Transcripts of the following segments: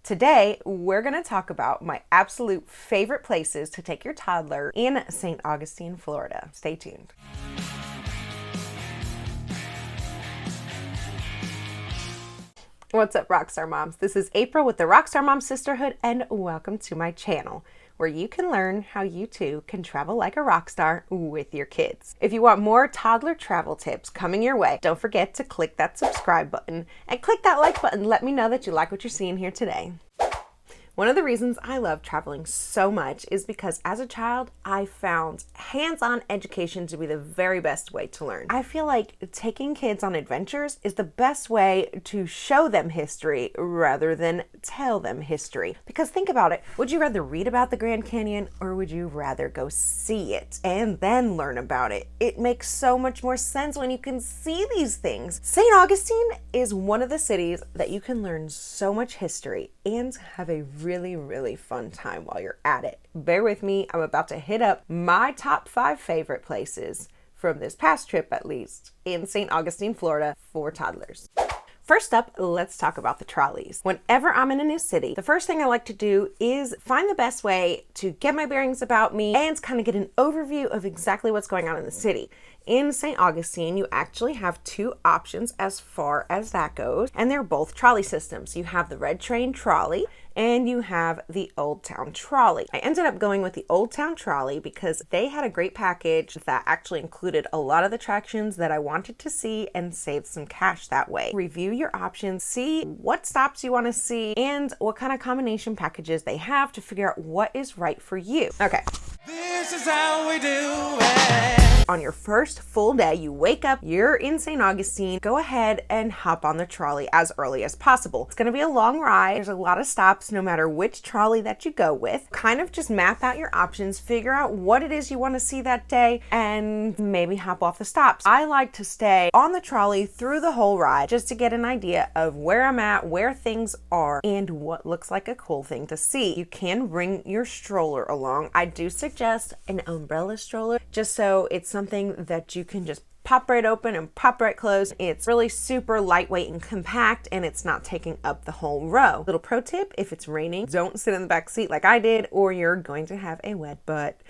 Today, we're going to talk about my absolute favorite places to take your toddler in St. Augustine, Florida. Stay tuned. What's up, Rockstar Moms? This is April with the Rockstar Mom Sisterhood, and welcome to my channel, where you can learn how you too can travel like a rock star with your kids. If you want more toddler travel tips coming your way, don't forget to click that subscribe button and click that like button. Let me know that you like what you're seeing here today. One of the reasons I love traveling so much is because as a child, I found hands-on education to be the very best way to learn. I feel like taking kids on adventures is the best way to show them history rather than tell them history. Because think about it, would you rather read about the Grand Canyon or would you rather go see it and then learn about it? It makes so much more sense when you can see these things. St. Augustine is one of the cities that you can learn so much history and have a really fun time while you're at it. Bear with me, I'm about to hit up my top 5 favorite places from this past trip, at least, in St. Augustine, Florida for toddlers. First up, let's talk about the trolleys. Whenever I'm in a new city, the first thing I like to do is find the best way to get my bearings about me and kind of get an overview of exactly what's going on in the city. In St. Augustine, you actually have 2 options as far as that goes, and they're both trolley systems. You have the Red Train Trolley and you have the Old Town Trolley. I ended up going with the Old Town Trolley because they had a great package that actually included a lot of the attractions that I wanted to see and save some cash that way. Review your options, see what stops you want to see, and what kind of combination packages they have to figure out what is right for you. Okay. This is how we do it. On your first full day, you wake up, you're in St. Augustine, go ahead and hop on the trolley as early as possible. It's going to be a long ride. There's a lot of stops no matter which trolley that you go with. Kind of just map out your options, figure out what it is you want to see that day, and maybe hop off the stops. I like to stay on the trolley through the whole ride just to get an idea of where I'm at, where things are, and what looks like a cool thing to see. You can bring your stroller along. I do suggest an umbrella stroller just so it's something that you can just pop right open and pop right closed. It's really super lightweight and compact, and it's not taking up the whole row. Little pro tip, if it's raining, don't sit in the back seat like I did, or you're going to have a wet butt.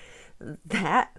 That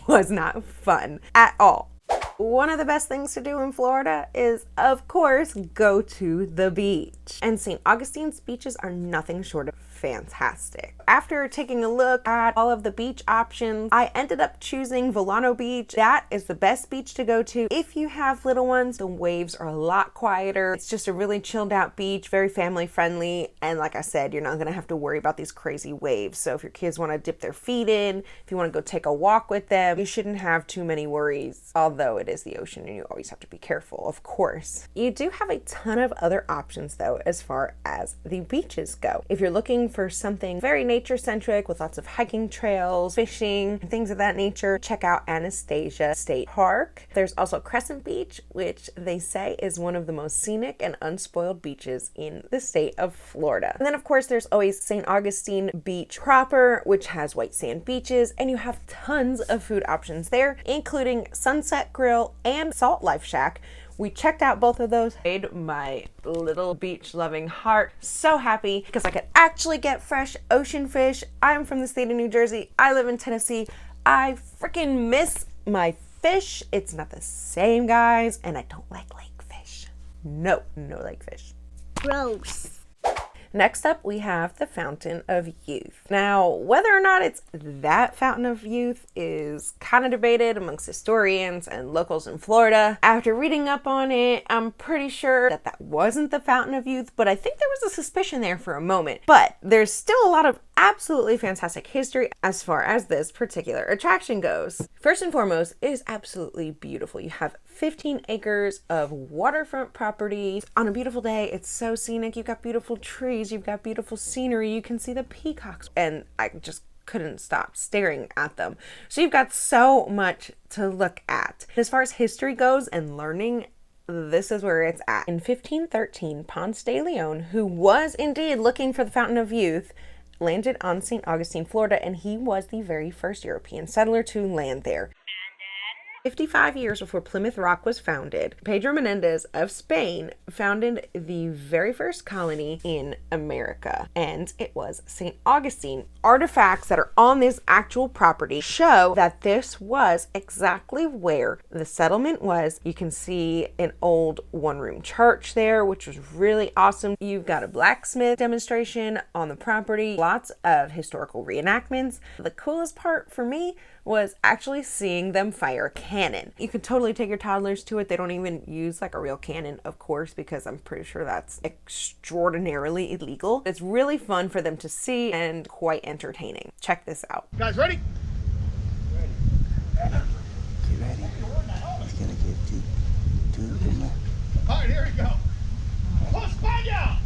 was not fun at all. One of the best things to do in Florida is, of course, go to the beach. And St. Augustine's beaches are nothing short of fantastic. After taking a look at all of the beach options, I ended up choosing Volano Beach. That is the best beach to go to if you have little ones. The waves are a lot quieter. It's just a really chilled out beach, very family friendly. And like I said, you're not gonna have to worry about these crazy waves. So if your kids wanna dip their feet in, if you wanna go take a walk with them, you shouldn't have too many worries, although it is the ocean and you always have to be careful, of course. You do have a ton of other options though, as far as the beaches go. If you're looking for something very nature-centric with lots of hiking trails, fishing, things of that nature, check out Anastasia State Park. There's also Crescent Beach, which they say is one of the most scenic and unspoiled beaches in the state of Florida. And then of course there's always St. Augustine Beach proper, which has white sand beaches, and you have tons of food options there, including Sunset Grill and Salt Life Shack. We checked out both of those. Made my little beach loving heart so happy because I could actually get fresh ocean fish. I'm from the state of New Jersey. I live in Tennessee. I freaking miss my fish. It's not the same, guys, and I don't like lake fish. No lake fish. Gross. Next up, we have the Fountain of Youth. Now, whether or not it's that Fountain of Youth is kind of debated amongst historians and locals in Florida. After reading up on it, I'm pretty sure that that wasn't the Fountain of Youth, but I think there was a suspicion there for a moment. But there's still a lot of absolutely fantastic history as far as this particular attraction goes. First and foremost, it is absolutely beautiful. You have 15 acres of waterfront property. On a beautiful day, it's so scenic. You've got beautiful trees, you've got beautiful scenery, you can see the peacocks, and I just couldn't stop staring at them. So you've got so much to look at. As far as history goes and learning, this is where it's at. In 1513, Ponce de Leon, who was indeed looking for the Fountain of Youth, landed on St. Augustine, Florida, and he was the very first European settler to land there. And then 55 years before Plymouth Rock was founded, Pedro Menendez of Spain founded the very first colony in America, and it was St. Augustine. Artifacts that are on this actual property show that this was exactly where the settlement was. You can see an old one-room church there, which was really awesome. You've got a blacksmith demonstration on the property, lots of historical reenactments. The coolest part for me was actually seeing them fire a cannon. You could totally take your toddlers to it. They don't even use like a real cannon, of course, because I'm pretty sure that's extraordinarily illegal. It's really fun for them to see and quite entertaining. Check this out. Guys, ready? Get ready. It's gonna get too. All right, here we go. España!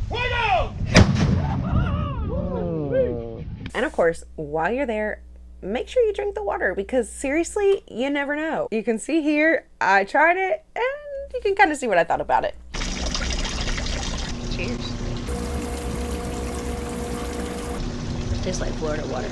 Fuego! And of course, while you're there, make sure you drink the water because seriously, you never know. You can see here, I tried it and you can kind of see what I thought about it. Cheers. Tastes like Florida water.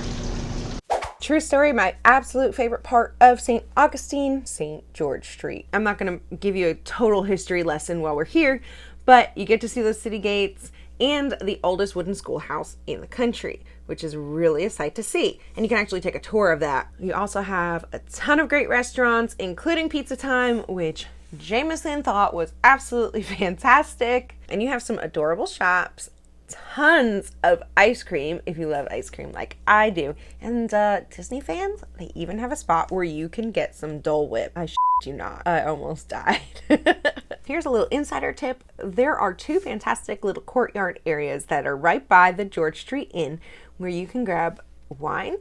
True story, my absolute favorite part of St. Augustine, St. George Street. I'm not gonna give you a total history lesson while we're here, but you get to see those city gates and the oldest wooden schoolhouse in the country, which is really a sight to see. And you can actually take a tour of that. You also have a ton of great restaurants, including Pizza Time, which Jameson thought was absolutely fantastic. And you have some adorable shops, tons of ice cream if you love ice cream like I do. And Disney fans, they even have a spot where you can get some Dole Whip. I shit you not, I almost died. Here's a little insider tip. There are two fantastic little courtyard areas that are right by the George Street Inn where you can grab wine,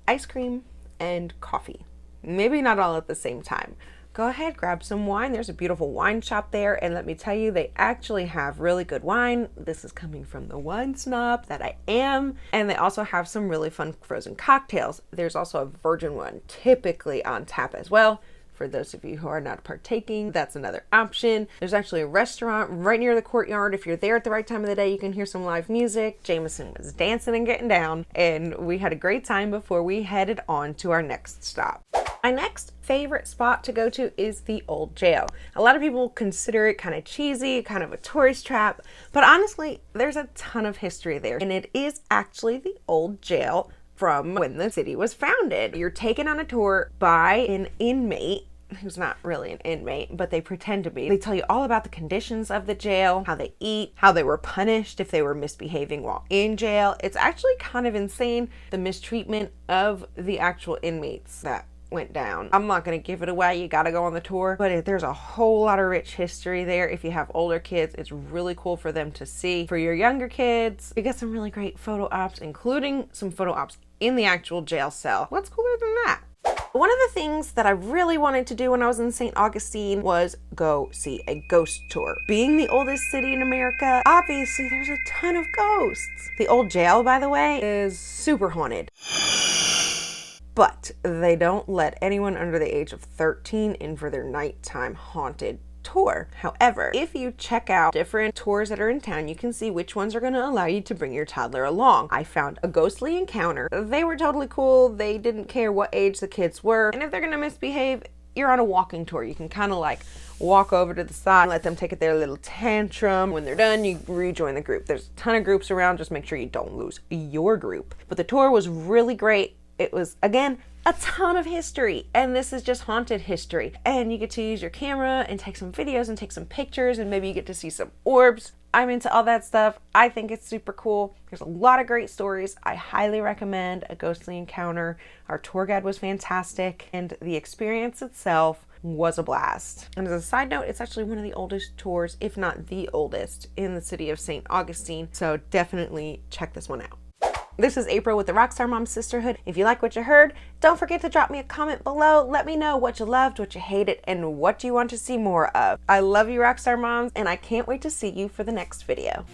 ice cream, and coffee. Maybe not all at the same time. Go ahead, grab some wine. There's a beautiful wine shop there, and let me tell you, they actually have really good wine. This is coming from the wine snob that I am. And they also have some really fun frozen cocktails. There's also a virgin one typically on tap as well. For those of you who are not partaking, that's another option. There's actually a restaurant right near the courtyard. If you're there at the right time of the day, you can hear some live music. Jameson was dancing and getting down, and we had a great time before we headed on to our next stop. My next favorite spot to go to is the old jail. A lot of people consider it kind of cheesy, kind of a tourist trap, but honestly, there's a ton of history there, and it is actually the old jail from when the city was founded. You're taken on a tour by an inmate who's not really an inmate, but they pretend to be. They tell you all about the conditions of the jail, how they eat, how they were punished if they were misbehaving while in jail. It's actually kind of insane, the mistreatment of the actual inmates that went down. I'm not going to give it away. You got to go on the tour, but there's a whole lot of rich history there. If you have older kids, it's really cool for them to see. For your younger kids, you get some really great photo ops, including some photo ops in the actual jail cell. What's cooler than that? One of the things that I really wanted to do when I was in St. Augustine was go see a ghost tour. Being the oldest city in America, obviously there's a ton of ghosts. The old jail, by the way, is super haunted. But they don't let anyone under the age of 13 in for their nighttime haunted tour. However, if you check out different tours that are in town, you can see which ones are going to allow you to bring your toddler along. I found a ghostly encounter. They were totally cool. They didn't care what age the kids were. And if they're going to misbehave, you're on a walking tour. You can kind of like walk over to the side and let them take their little tantrum. When they're done, you rejoin the group. There's a ton of groups around. Just make sure you don't lose your group. But the tour was really great. It was, again, a ton of history, and this is just haunted history. And you get to use your camera and take some videos and take some pictures, and maybe you get to see some orbs. I'm into all that stuff. I think it's super cool. There's a lot of great stories. I highly recommend a ghostly encounter. Our tour guide was fantastic, and the experience itself was a blast. And as a side note, it's actually one of the oldest tours, if not the oldest, in the city of St. Augustine. So definitely check this one out. This is April with the Rockstar Mom Sisterhood. If you like what you heard, don't forget to drop me a comment below. Let me know what you loved, what you hated, and what you want to see more of. I love you, Rockstar Moms, and I can't wait to see you for the next video.